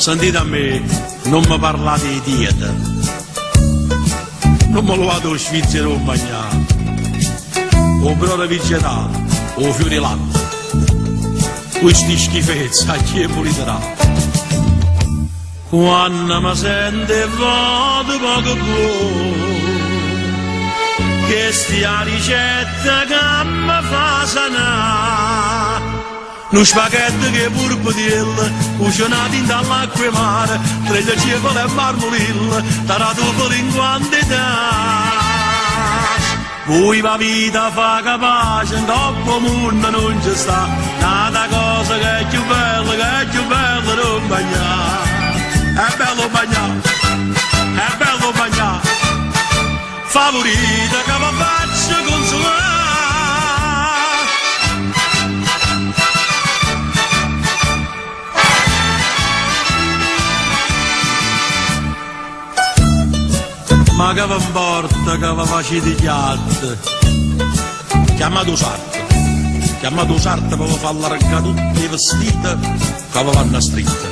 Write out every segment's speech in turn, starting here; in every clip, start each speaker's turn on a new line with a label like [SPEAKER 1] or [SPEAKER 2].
[SPEAKER 1] sentite a me, non mi parlate di dieta, non me lo vado a svizzero a mangiare, o brodo vegetale, o fiori latte, questi schifezze a chi puliterà. Quando mi sente vado poco buono, che stia ricetta che mi fa sanare. Un spaghetto che pur potella, cucinato in dall'acqua e mare, tra le cefale e marmolilla, tarato per in quantità. Poi la vita fa capace, dopo mondo non ci sta, nata cosa che è più bella non mangiare. È bello mangiare, è bello mangiare, favorita che mi faccio consumare. Ma che vi importa che vi facete gli altri? Chiamate Sarto per vi far largare tutti i vestiti che vi vanno stritti.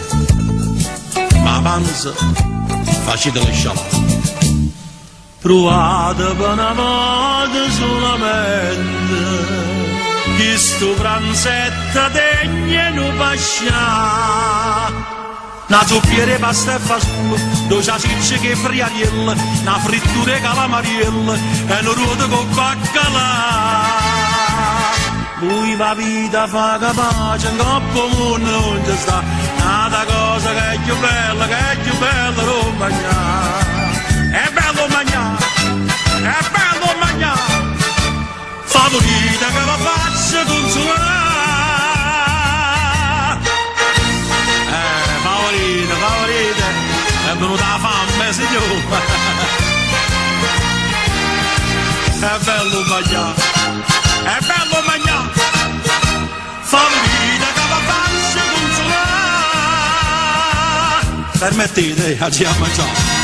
[SPEAKER 1] Ma panza facete le scialate. Provate per una volta solamente che sto pranzetto degno non pascià. Una zuppiera di pasta e fasullo, due salsicce che friariella, una frittura di calamariella e una ruota con baccalà. Lui la vita fa capace, in coppo mondo non ci sta, nata cosa che è più bella non mangiare. È bello mangiare, è bello mangiare, favorita che la faccia consumare. Favorite, è venuta la fame, signore. È bello mangiare, è bello mangiare, favorita che la faccia consumare. Permettete, ci a mangiare.